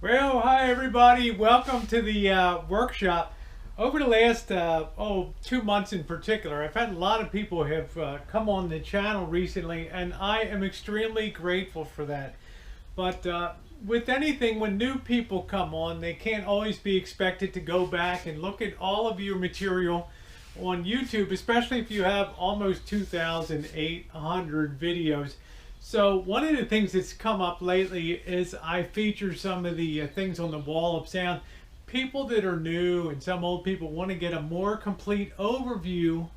Well, hi everybody. Welcome to the workshop. Over the last 2 months in particular, I've had a lot of people have come on the channel recently, and I am extremely grateful for that. But with anything, when new people come on, they can't always be expected to go back and look at all of your material on YouTube, especially if you have almost 2,800 videos. So one of the things that's come up lately is I feature some of the things on the Wall of Sound. People that are new and some old people want to get a more complete overview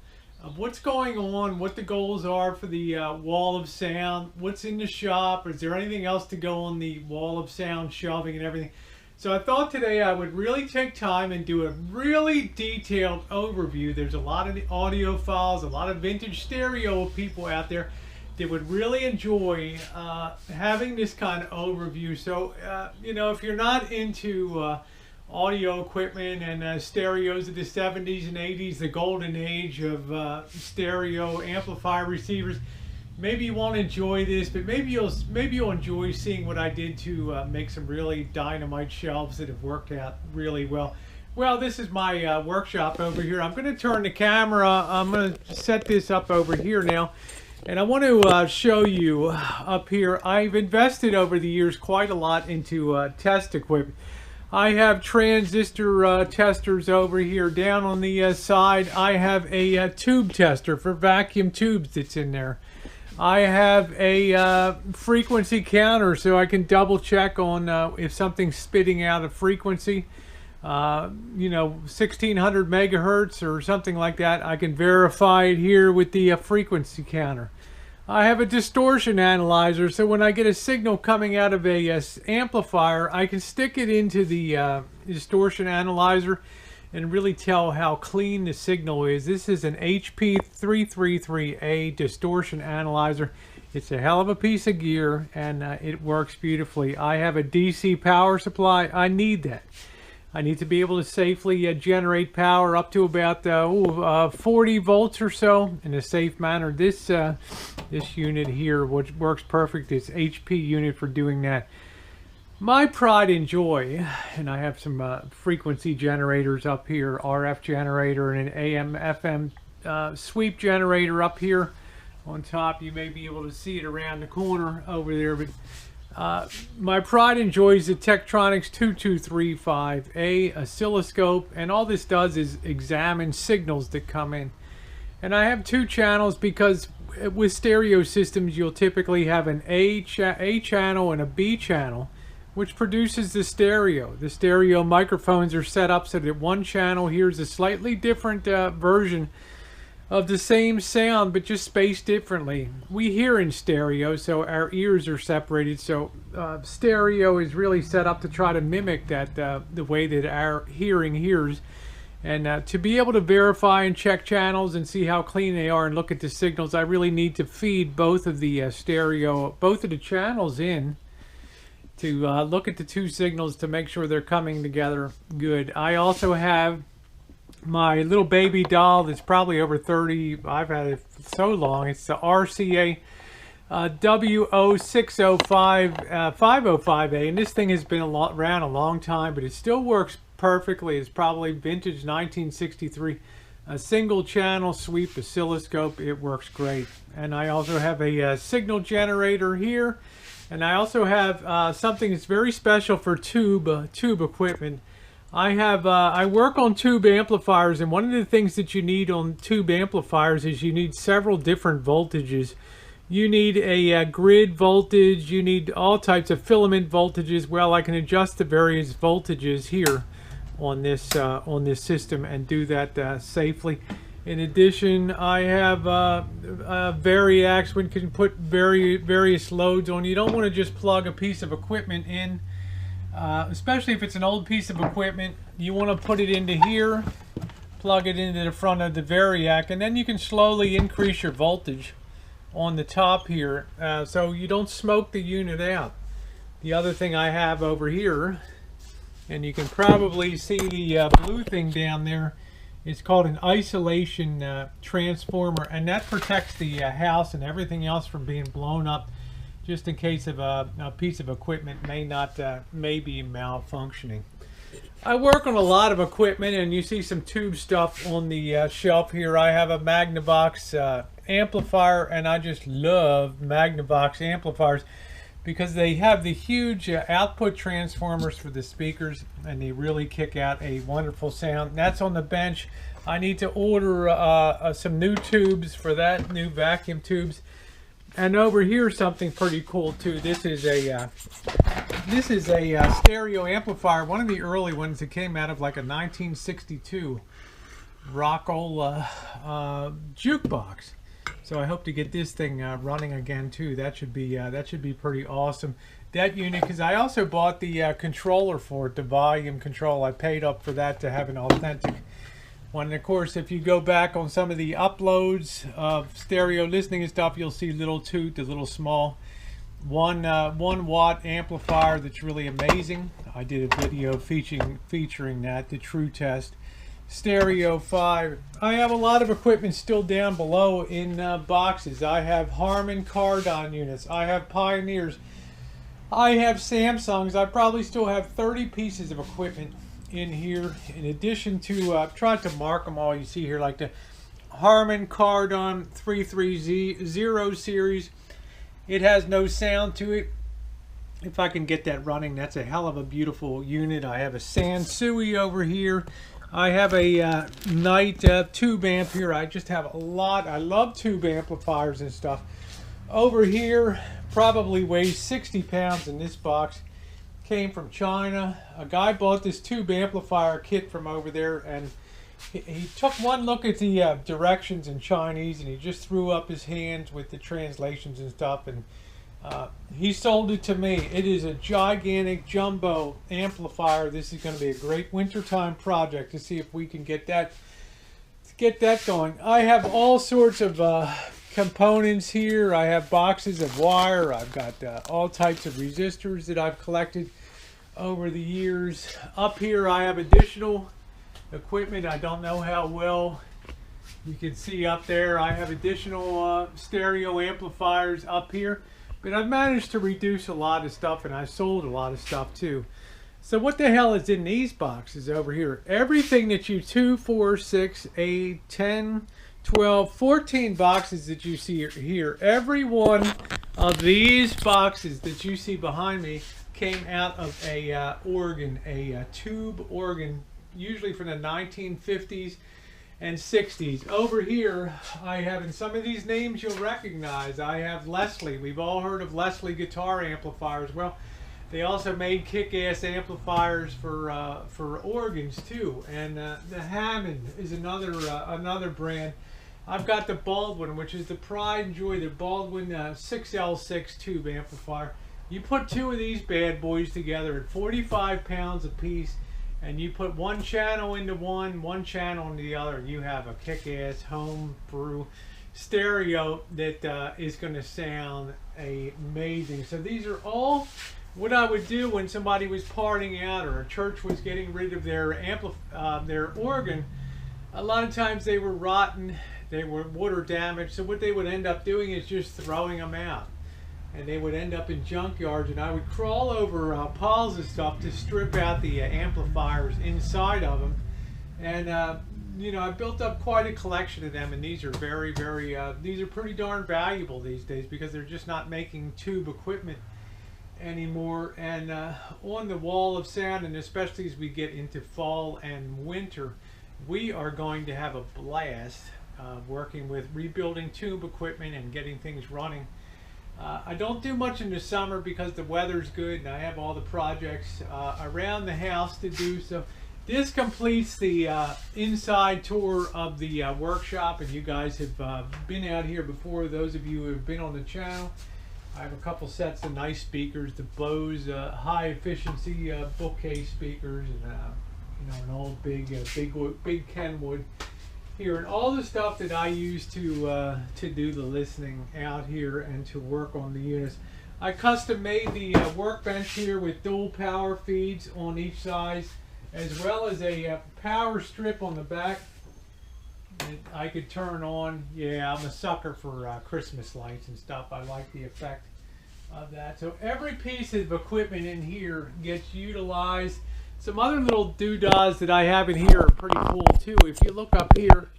of what's going on, what the goals are for the Wall of Sound, what's in the shop, is there anything else to go on the Wall of Sound shelving and everything. So I thought today I would really take time and do a really detailed overview. There's a lot of the audio files, a lot of vintage stereo people out there that would really enjoy having this kind of overview. So, you know, if you're not into audio equipment and stereos of the 70s and 80s, the golden age of stereo amplifier receivers, maybe you won't enjoy this, but maybe you'll enjoy seeing what I did to make some really dynamite shelves that have worked out really well. Well, this is my workshop over here. I'm going to turn the camera. I'm going to set this up over here now. And I want to show you up here, I've invested over the years quite a lot into test equipment. I have transistor testers over here. Down on the side, I have a tube tester for vacuum tubes that's in there. I have a frequency counter so I can double check on if something's spitting out a frequency. You know, 1600 megahertz or something like that. I can verify it here with the frequency counter. I have a distortion analyzer, so when I get a signal coming out of a amplifier, I can stick it into the distortion analyzer and really tell how clean the signal is. This is an HP333A distortion analyzer. It's a hell of a piece of gear, and it works beautifully. I have a DC power supply. I need that. I need to be able to safely generate power up to about 40 volts or so in a safe manner. This unit here, which works perfect, is HP unit for doing that. My pride and joy, and I have some frequency generators up here, RF generator and an AM FM sweep generator up here on top. You may be able to see it around the corner over there, but my pride and joy is the Tektronix 2235A oscilloscope, and all this does is examine signals that come in. And I have two channels because with stereo systems you'll typically have an A channel and a B channel, which produces the stereo. The stereo microphones are set up so that one channel hears a slightly different version of the same sound, but just spaced differently. We hear in stereo, so our ears are separated. So stereo is really set up to try to mimic that the way that our hearing hears. And to be able to verify and check channels and see how clean they are and look at the signals, I really need to feed both of the both of the channels in to look at the two signals to make sure they're coming together good. I also have my little baby doll that's probably over 30. I've had it so long. It's the RCA W0605 505A, and this thing has been around a long time, but it still works perfectly. It's probably vintage 1963. A single channel sweep oscilloscope. It works great. And I also have a signal generator here, and I also have something that's very special for tube equipment. I work on tube amplifiers, and one of the things that you need on tube amplifiers is you need several different voltages. You need a grid voltage, you need all types of filament voltages. Well, I can adjust the various voltages here on this system and do that safely. In addition, I have variacs when you can put various loads on. You don't want to just plug a piece of equipment in. Especially if it's an old piece of equipment, you want to put it into here, plug it into the front of the variac, and then you can slowly increase your voltage on the top here so you don't smoke the unit out. The other thing I have over here, and you can probably see the blue thing down there, it's called an isolation transformer, and that protects the house and everything else from being blown up. just in case of a piece of equipment may be malfunctioning. I work on a lot of equipment, and you see some tube stuff on the shelf here. I have a Magnavox amplifier, and I just love Magnavox amplifiers because they have the huge output transformers for the speakers, and they really kick out a wonderful sound. That's on the bench. I need to order some new tubes for that, new vacuum tubes. And over here, something pretty cool too. This is a stereo amplifier, one of the early ones that came out of like a 1962 Rockola jukebox. So I hope to get this thing running again too. That should be pretty awesome. That unit, because I also bought the controller for it, the volume control. I paid up for that to have an authentic one. And of course, if you go back on some of the uploads of stereo listening and stuff, you'll see little toot, the little small 1 watt amplifier that's really amazing. I did a video featuring that, the True Test Stereo 5. I have a lot of equipment still down below in boxes. I have Harman Kardon units. I have Pioneers. I have Samsungs. I probably still have 30 pieces of equipment in here, in addition to I've tried to mark them all. You see here, like the Harman Kardon 330 series. It has no sound to it. If I can get that running, that's a hell of a beautiful unit. I have a Sansui over here. I have a Knight tube amp here. I just have a lot. I love tube amplifiers and stuff. Over here, probably weighs 60 pounds in this box. Came from China. A guy bought this tube amplifier kit from over there, and he took one look at the directions in Chinese, and he just threw up his hands with the translations and stuff, and he sold it to me. It is a gigantic jumbo amplifier. This is going to be a great wintertime project to see if we can get that going. I have all sorts of components here. I have boxes of wire. I've got all types of resistors that I've collected over the years. Up here I have additional equipment. I don't know how well you can see up there. I have additional stereo amplifiers up here, but I've managed to reduce a lot of stuff, and I sold a lot of stuff too. So what the hell is in these boxes over here? Everything that you 2, 4, 6, 8, 10, 12, 14 boxes that you see here, every one of these boxes that you see behind me came out of a organ, a tube organ, usually from the 1950s and 60s. Over here, I have, in some of these names you'll recognize, I have Leslie. We've all heard of Leslie guitar amplifiers. Well, they also made kick-ass amplifiers for organs too. And the Hammond is another brand. I've got the Baldwin, which is the pride and joy, the Baldwin 6L6 tube amplifier. You put two of these bad boys together at 45 pounds a piece, and you put one channel into one channel into the other, and you have a kick-ass home brew stereo that is going to sound amazing. So these are all what I would do when somebody was partying out or a church was getting rid of their organ. A lot of times they were rotten, they were water damaged, so what they would end up doing is just throwing them out. And they would end up in junkyards, and I would crawl over piles of stuff to strip out the amplifiers inside of them. And you know, I built up quite a collection of them, and these are these are pretty darn valuable these days because they're just not making tube equipment anymore. And on the wall of sound, and especially as we get into fall and winter, we are going to have a blast working with rebuilding tube equipment and getting things running. I don't do much in the summer because the weather's good and I have all the projects around the house to do. So this completes the inside tour of the workshop, and you guys have been out here before. Those of you who have been on the channel, I have a couple sets of nice speakers, the Bose high efficiency bookcase speakers, and you know, an old big Kenwood here, and all the stuff that I use to do the listening out here and to work on the units. I custom made the workbench here with dual power feeds on each side, as well as a power strip on the back that I could turn on. Yeah, I'm a sucker for Christmas lights and stuff. I like the effect of that. So every piece of equipment in here gets utilized. Some other little doodads that I have in here are pretty cool too. If you look up here,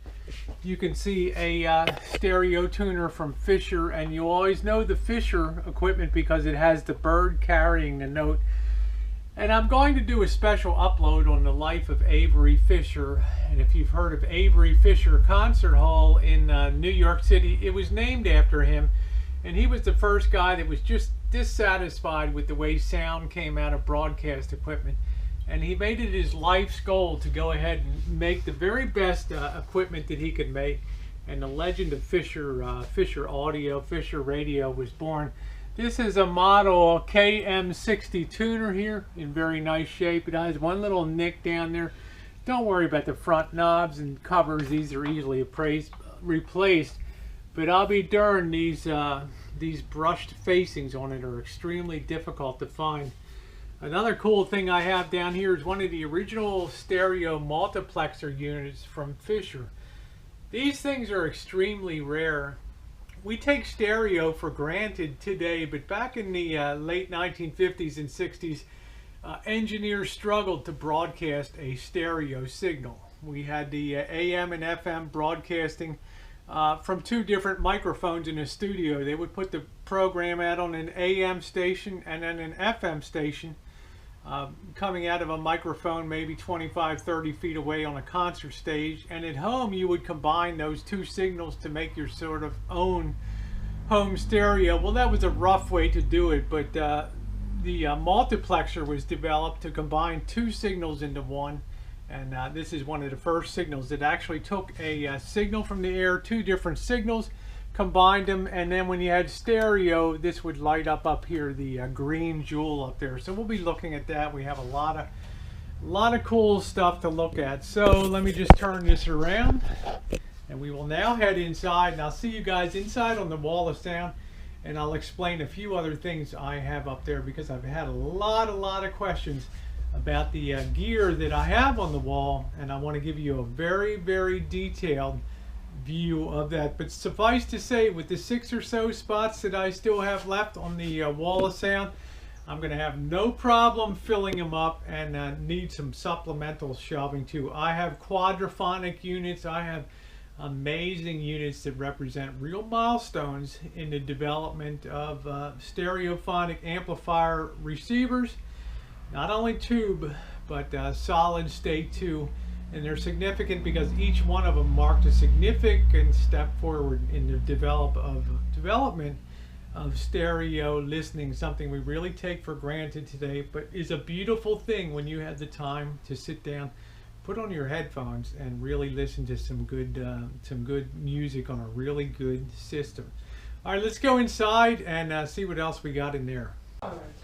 you can see a stereo tuner from Fisher, and you always know the Fisher equipment because it has the bird carrying the note. And I'm going to do a special upload on the life of Avery Fisher. And if you've heard of Avery Fisher Concert Hall in New York City, it was named after him. And he was the first guy that was just dissatisfied with the way sound came out of broadcast equipment. And he made it his life's goal to go ahead and make the very best equipment that he could make. And the legend of Fisher, Fisher Audio, Fisher Radio was born. This is a model KM60 tuner here in very nice shape. It has one little nick down there. Don't worry about the front knobs and covers. These are easily replaced. But I'll be darned, these brushed facings on it are extremely difficult to find. Another cool thing I have down here is one of the original stereo multiplexer units from Fisher. These things are extremely rare. We take stereo for granted today, but back in the late 1950s and 60s, engineers struggled to broadcast a stereo signal. We had the AM and FM broadcasting from two different microphones in a studio. They would put the program out on an AM station and then an FM station coming out of a microphone maybe 25-30 feet away on a concert stage, and at home you would combine those two signals to make your sort of own home stereo. Well, that was a rough way to do it, but the multiplexer was developed to combine two signals into one, and this is one of the first signals that actually took a signal from the air, two different signals, combined them, and then when you had stereo, this would light up here, the green jewel up there. So we'll be looking at that. We have a lot of cool stuff to look at. So let me just turn this around, and we will now head inside, and I'll see you guys inside on the wall of sound, and I'll explain a few other things I have up there because I've had a lot of questions about the gear that I have on the wall, and I want to give you a very detailed view of that. But suffice to say, with the 6 or so spots that I still have left on the wall of sound, I'm going to have no problem filling them up, and need some supplemental shelving too. I have quadraphonic units. I have amazing units that represent real milestones in the development of stereophonic amplifier receivers. Not only tube, but solid state too. And they're significant because each one of them marked a significant step forward in the development of stereo listening, something we really take for granted today, but is a beautiful thing when you have the time to sit down, put on your headphones, and really listen to some good music on a really good system. All right, let's go inside and see what else we got in there.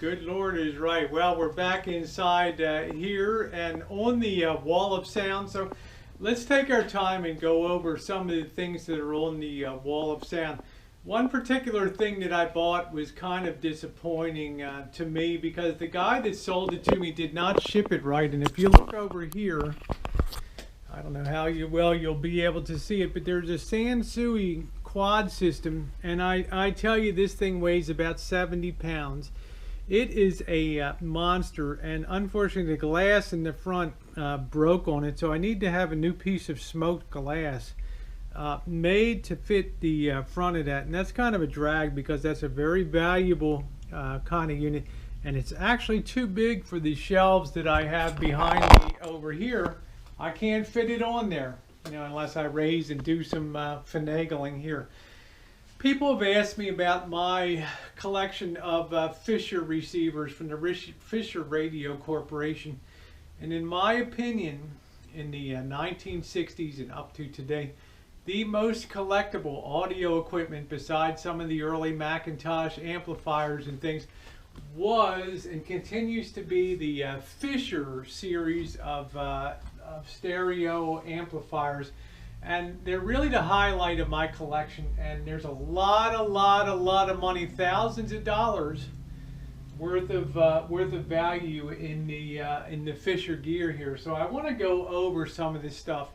Good Lord is right. Well, we're back inside here and on the wall of sound. So let's take our time and go over some of the things that are on the wall of sound. One particular thing that I bought was kind of disappointing to me because the guy that sold it to me did not ship it right. And if you look over here, I don't know how well you'll be able to see it, but there's a Sansui quad system, and I tell you, this thing weighs about 70 pounds. It is a monster, and unfortunately the glass in the front broke on it, so I need to have a new piece of smoked glass made to fit the front of that, and that's kind of a drag because that's a very valuable kind of unit, and it's actually too big for the shelves that I have behind me over here. I can't fit it on there, you know, unless I raise and do some finagling here. People have asked me about my collection of Fisher receivers from the Fisher Radio Corporation. And in my opinion, in the 1960s and up to today, the most collectible audio equipment besides some of the early Macintosh amplifiers and things was and continues to be the Fisher series of stereo amplifiers. And they're really the highlight of my collection, and there's a lot of money, thousands of dollars worth of value in the Fisher gear here. So I want to go over some of this stuff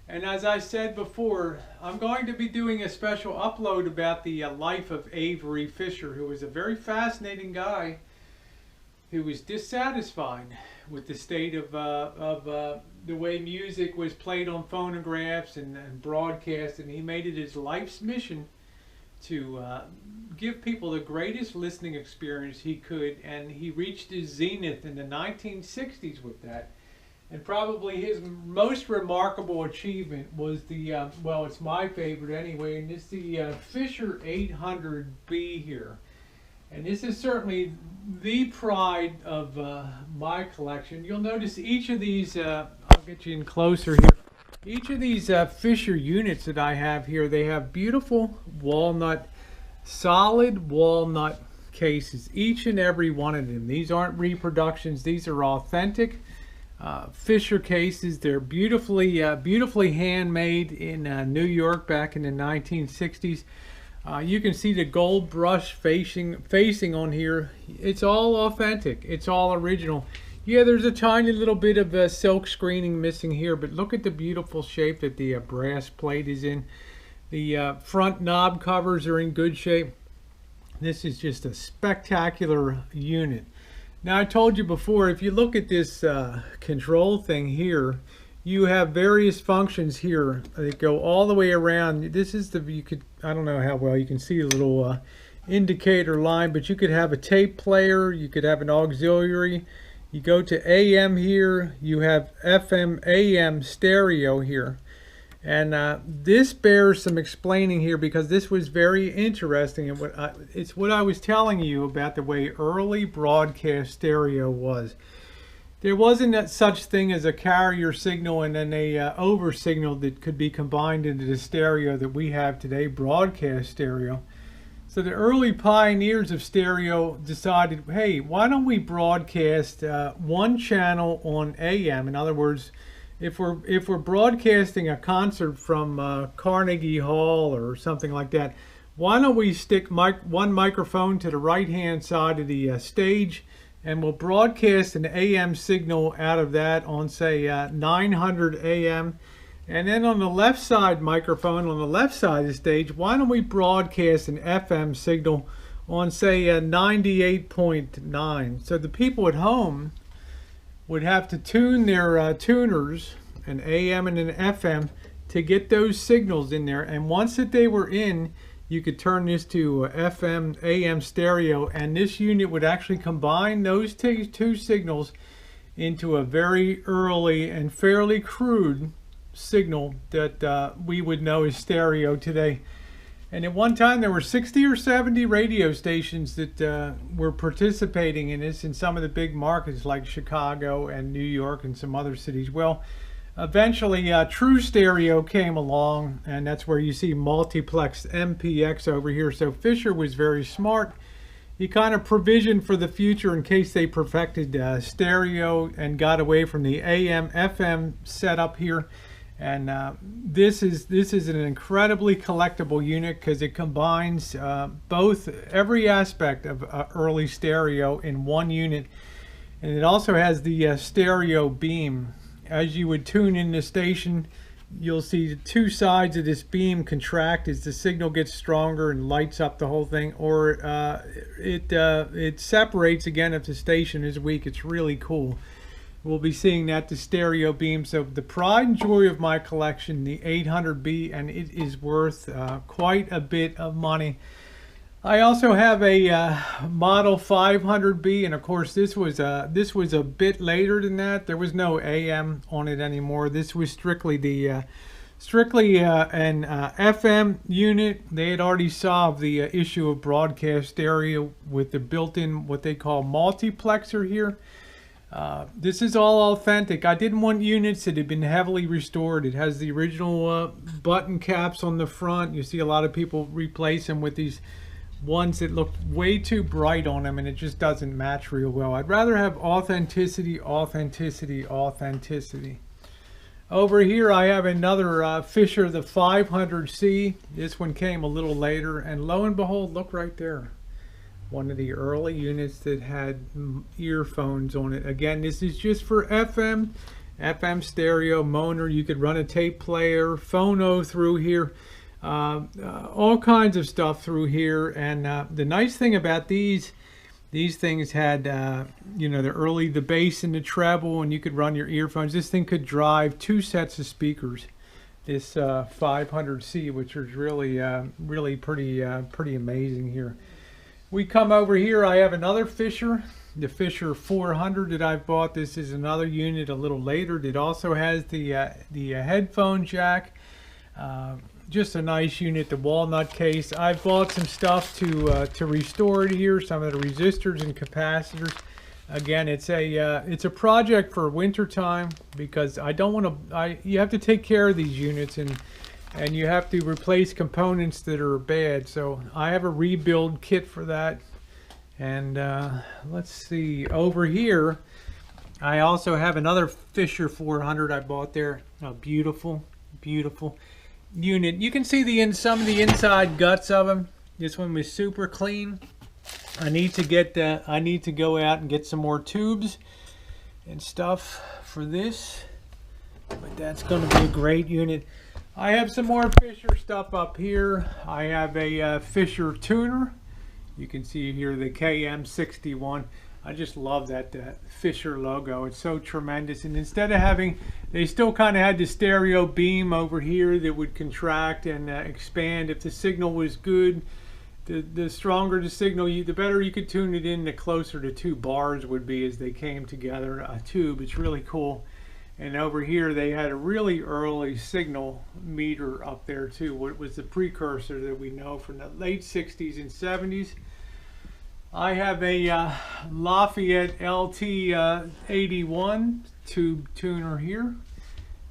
And as I said before, I'm going to be doing a special upload about the life of Avery Fisher, who was a very fascinating guy who was dissatisfied with the state of the way music was played on phonographs and broadcast, and he made it his life's mission to give people the greatest listening experience he could, and he reached his zenith in the 1960s with that. And probably his most remarkable achievement was the, well, it's my favorite anyway, and it's the Fisher 800B here. And this is certainly the pride of my collection. You'll notice each of these, I'll get you in closer here. Each of these Fisher units that I have here, they have beautiful walnut, solid walnut cases, each and every one of them. These aren't reproductions, these are authentic Fisher cases. They're beautifully handmade in New York back in the 1960s. You can see the gold brush facing on here. It's all authentic. It's all original. Yeah, there's a tiny little bit of silk screening missing here, but look at the beautiful shape that the brass plate is in. The front knob covers are in good shape. This is just a spectacular unit. Now, I told you before, if you look at this control thing here, you have various functions here that go all the way around. This is the, you could, I don't know how well you can see the little indicator line, but you could have a tape player, you could have an auxiliary. You go to AM here, you have FM, AM stereo here. And this bears some explaining here, because this was very interesting. And it's what I was telling you about the way early broadcast stereo was. There wasn't such thing as a carrier signal and then a over signal that could be combined into the stereo that we have today, broadcast stereo. So the early pioneers of stereo decided, hey, why don't we broadcast one channel on AM? In other words, if we're broadcasting a concert from Carnegie Hall or something like that, why don't we stick one microphone to the right-hand side of the stage, and we'll broadcast an AM signal out of that on, say, 900 AM. And then on the left side microphone, on the left side of the stage, why don't we broadcast an FM signal on, say, 98.9. So the people at home would have to tune their tuners, an AM and an FM, to get those signals in there. And once that they were in, you could turn this to FM, AM stereo, and this unit would actually combine those two signals into a very early and fairly crude signal that we would know as stereo today. And at one time there were 60 or 70 radio stations that were participating in this in some of the big markets like Chicago and New York and some other cities. Well, eventually true stereo came along, and that's where you see multiplex MPX over here. So Fisher was very smart. He kind of provisioned for the future in case they perfected stereo and got away from the AM FM setup here. And this is an incredibly collectible unit because it combines every aspect of early stereo in one unit, and it also has the stereo beam. As you would tune in the station, you'll see the two sides of this beam contract as the signal gets stronger and lights up the whole thing, or it separates again if the station is weak. It's really cool. We'll be seeing that, the stereo beam. So the pride and joy of my collection, the 800B, and it is worth quite a bit of money. I also have a model 500B, and of course this was a bit later than that. There was no AM on it anymore. This was strictly an FM unit. They had already solved the issue of broadcast stereo with the built-in what they call multiplexer here. This is all authentic. I didn't want units that had been heavily restored. It has the original button caps on the front. You see a lot of people replace them with these ones that look way too bright on them, and it just doesn't match real well. I'd rather have authenticity, authenticity, authenticity. Over here I have another Fisher, the 500C. This one came a little later, and lo and behold, look right there. One of the early units that had earphones on it. Again, this is just for FM FM stereo, mono. You could run a tape player, phono through here, all kinds of stuff through here. And the nice thing about these things had, you know, the bass and the treble, and you could run your earphones. This thing could drive 2 sets of speakers. This 500C, which is really pretty amazing here. We come over here. I have another Fisher, the Fisher 400 that I've bought. This is another unit a little later that also has the headphone jack. Just a nice unit. The walnut case. I've bought some stuff to restore it here. Some of the resistors and capacitors. Again, it's a project for winter time, because I don't want to. You have to take care of these units, and you have to replace components that are bad. So I have a rebuild kit for that. And let's see, over here I also have another Fisher 400 I bought there. A beautiful unit. You can see some of the inside guts of them. This one was super clean. I need to go out and get some more tubes and stuff for this, but that's going to be a great unit. I have some more Fisher stuff up here. I have a Fisher tuner. You can see here the KM61. I just love that Fisher logo. It's so tremendous. And instead of having, they still kind of had the stereo beam over here that would contract and expand if the signal was good. The stronger the signal, the better you could tune it in, the closer the 2 bars would be as they came together. A tube. It's really cool. And over here they had a really early signal meter up there too. What was the precursor that we know from the late 60s and 70s. I have a Lafayette LT81 tube tuner here.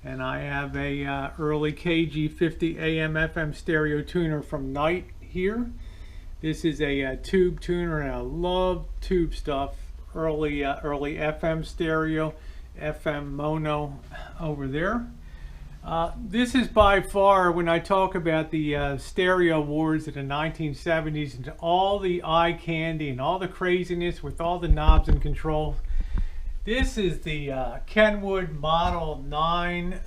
And I have a early KG50 AM FM stereo tuner from Knight here. This is a tube tuner, and I love tube stuff. Early FM stereo, FM mono over there. This is by far, when I talk about the stereo wars of the 1970s and all the eye candy and all the craziness with all the knobs and controls, this is the Kenwood Model 9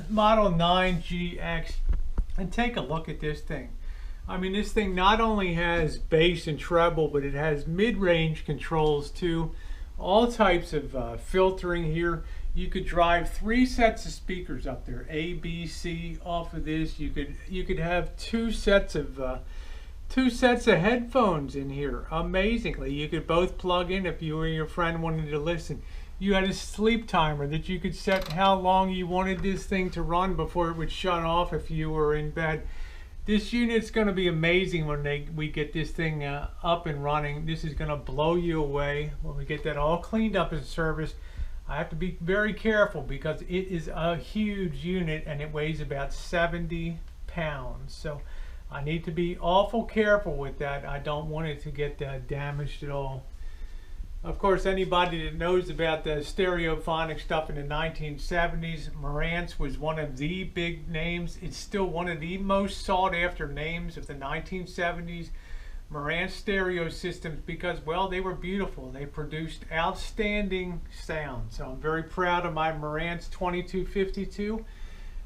Model 9GX. And take a look at this thing. I mean, this thing not only has bass and treble, but it has mid-range controls too. All types of filtering here. You could drive 3 sets of speakers up there, A, B, C, off of this. You could have 2 sets of headphones in here. Amazingly, you could both plug in if you or your friend wanted to listen. You had a sleep timer that you could set how long you wanted this thing to run before it would shut off if you were in bed. This unit's going to be amazing when we get this thing up and running. This is going to blow you away when we get that all cleaned up and serviced. I have to be very careful because it is a huge unit and it weighs about 70 pounds. So I need to be awful careful with that. I don't want it to get damaged at all. Of course, anybody that knows about the stereophonic stuff in the 1970s, Marantz was one of the big names. It's still one of the most sought after names of the 1970s. Marantz stereo systems, because, well, they were beautiful. They produced outstanding sound. So I'm very proud of my Marantz 2252.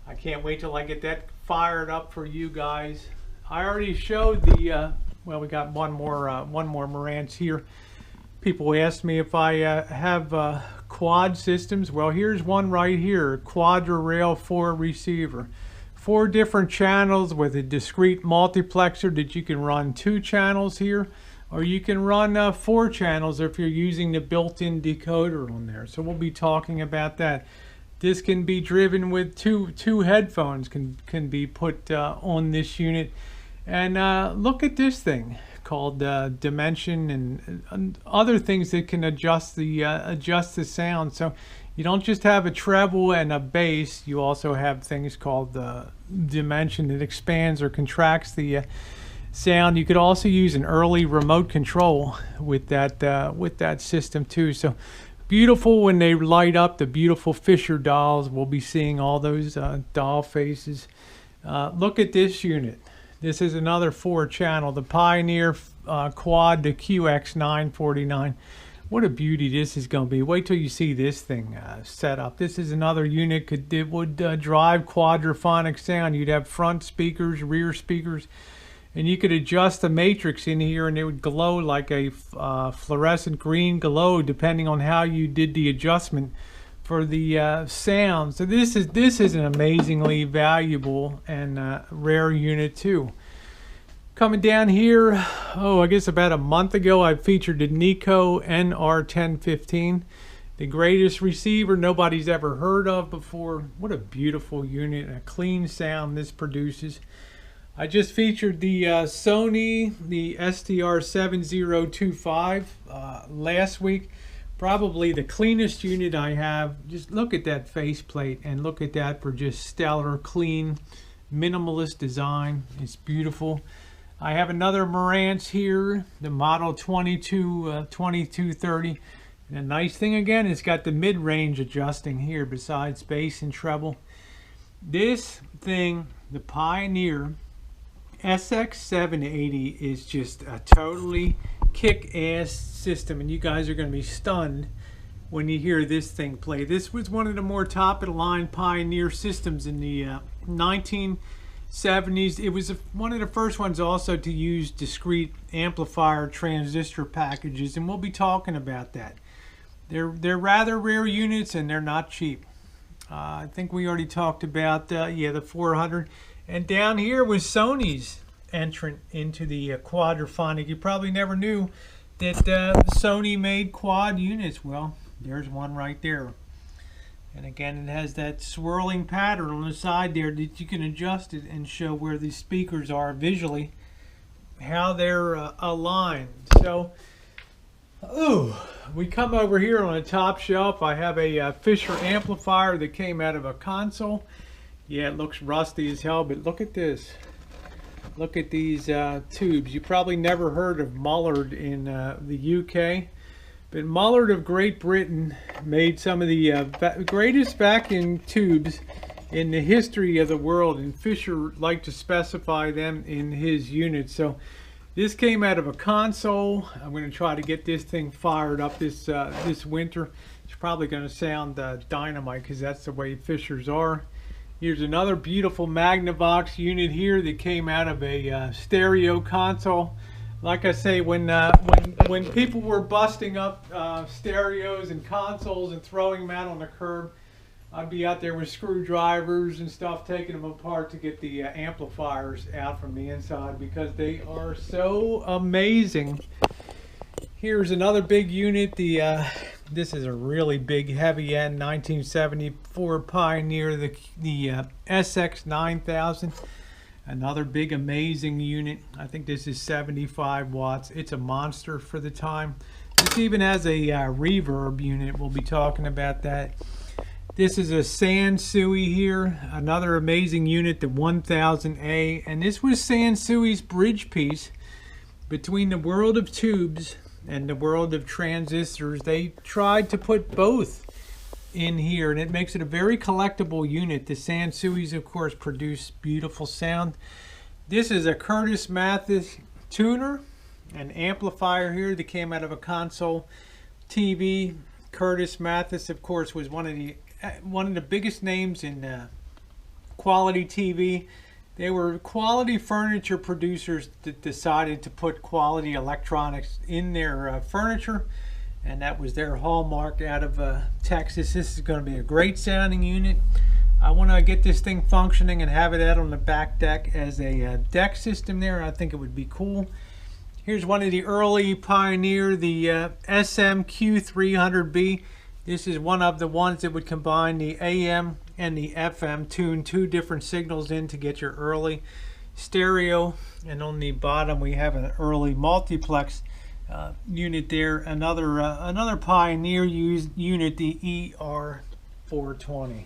I can't wait till I get that fired up for you guys. I already showed the, well, we got one more Marantz here. People ask me if I have quad systems. Well, here's one right here, Quadra Rail 4 receiver. 4 different channels with a discrete multiplexer that you can run 2 channels here, or you can run 4 channels if you're using the built-in decoder on there. So we'll be talking about that. This can be driven with two headphones can be put on this unit. And look at this thing called Dimension and other things that can adjust the sound. So you don't just have a treble and a bass, you also have things called Dimension that expands or contracts the sound. You could also use an early remote control with that system too. So beautiful when they light up, the beautiful Fisher dolls. We'll be seeing all those doll faces. Look at this unit. This is another 4 channel, the Pioneer Quad, the QX949. What a beauty this is going to be. Wait till you see this thing set up. This is another unit. It would drive quadraphonic sound. You'd have front speakers, rear speakers, and you could adjust the matrix in here and it would glow like a fluorescent green glow depending on how you did the adjustment for the sound. So this is an amazingly valuable and rare unit too. Coming down here, I guess about a month ago, I featured the Nikko NR1015, the greatest receiver nobody's ever heard of before. What a beautiful unit and a clean sound this produces. I just featured the Sony, the STR7025 last week. Probably the cleanest unit I have. Just look at that faceplate and look at that for just stellar, clean, minimalist design. It's beautiful. I have another Marantz here, the model 2230. And the nice thing again, it's got the mid-range adjusting here besides bass and treble. This thing, the Pioneer SX780, is just a totally kick-ass system, and you guys are going to be stunned when you hear this thing play. This was one of the more top-of-the-line Pioneer systems in the 1970s. It was one of the first ones also to use discrete amplifier transistor packages, and we'll be talking about that. They're rather rare units and they're not cheap. I think we already talked about the 400. And down here was Sony's entrant into the quadraphonic. You probably never knew that Sony made quad units. Well, there's one right there. And again, it has that swirling pattern on the side there that you can adjust it and show where the speakers are visually, how they're aligned. So, we come over here on the top shelf. I have a Fisher amplifier that came out of a console. Yeah, it looks rusty as hell, but look at this. Look at these tubes. You probably never heard of Mullard in the UK. But Mullard of Great Britain made some of the greatest vacuum tubes in the history of the world, and Fisher liked to specify them in his unit. So this came out of a console. I'm going to try to get this thing fired up this winter. It's probably going to sound dynamite because that's the way Fishers are. Here's another beautiful Magnavox unit here that came out of a stereo console. Like I say, when people were busting up stereos and consoles and throwing them out on the curb, I'd be out there with screwdrivers and stuff, taking them apart to get the amplifiers out from the inside because they are so amazing. Here's another big unit. This is a really big, heavy end 1974 Pioneer, the SX9000. Another big, amazing unit. I think this is 75 watts. It's a monster for the time. This even has a reverb unit. We'll be talking about that. This is a Sansui here. Another amazing unit, the 1000A. And this was Sansui's bridge piece between the world of tubes and the world of transistors. They tried to put both in here, and it makes it a very collectible unit. The Sansuis, of course, produce beautiful sound. This is a Curtis Mathes tuner, an amplifier here that came out of a console TV. Curtis Mathes, of course, was one of the biggest names in quality TV. They were quality furniture producers that decided to put quality electronics in their furniture. And that was their hallmark out of Texas. This is going to be a great sounding unit. I want to get this thing functioning and have it out on the back deck as a deck system there. I think it would be cool. Here's one of the early Pioneer, the SMQ300B. This is one of the ones that would combine the AM and the FM, tune two different signals in to get your early stereo. And on the bottom we have an early multiplex unit there. Another Pioneer unit, the ER420.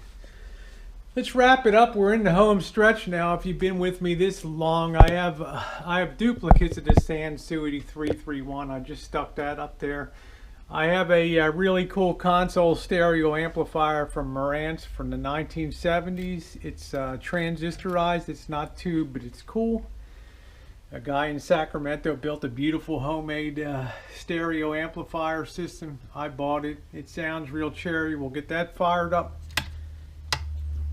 Let's wrap it up. We're in the home stretch now. If you've been with me this long, I have duplicates of the Sansui 331. I just stuck that up there. I have a really cool console stereo amplifier from Marantz from the 1970s. It's transistorized. It's not tube, but it's cool. A guy in Sacramento built a beautiful homemade stereo amplifier system. I bought it. It sounds real cherry. We'll get that fired up.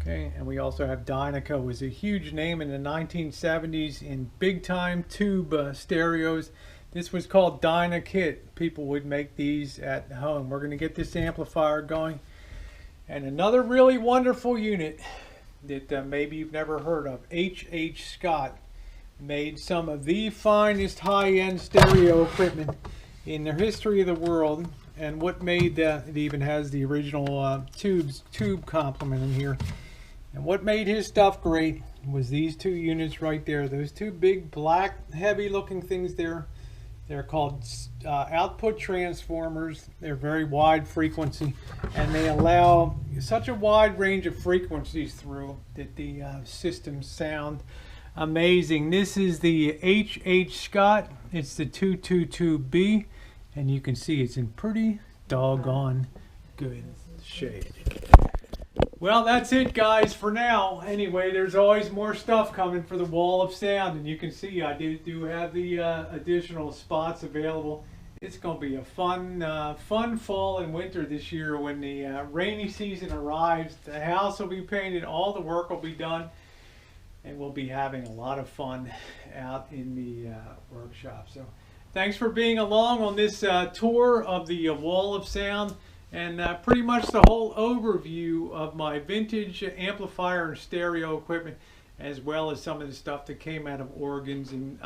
Okay, and we also have Nikko. It was a huge name in the 1970s in big time tube stereos. This was called Kit. People would make these at home. We're going to get this amplifier going. And another really wonderful unit that maybe you've never heard of, H.H. Scott, made some of the finest high-end stereo equipment in the history of the world. And what made it even has the original tube complement in here. And what made his stuff great was these two units right there. Those two big black heavy looking things there. They're called output transformers. They're very wide frequency and they allow such a wide range of frequencies through that the systems sound amazing. This is the H.H. Scott. It's the 222B and you can see it's in pretty doggone good shape. Well, that's it, guys, for now. Anyway, there's always more stuff coming for the Wall of Sound, and you can see I do have the additional spots available. It's going to be a fun fall and winter this year when the rainy season arrives. The house will be painted, all the work will be done, and we'll be having a lot of fun out in the workshop. So, thanks for being along on this tour of the Wall of Sound. And pretty much the whole overview of my vintage amplifier and stereo equipment, as well as some of the stuff that came out of organs. And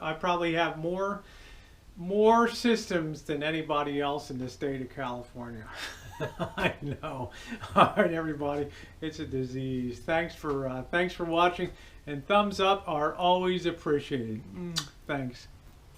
I probably have more systems than anybody else in the state of California. I know. All right, everybody, it's a disease. Thanks for watching, and thumbs up are always appreciated. Thanks.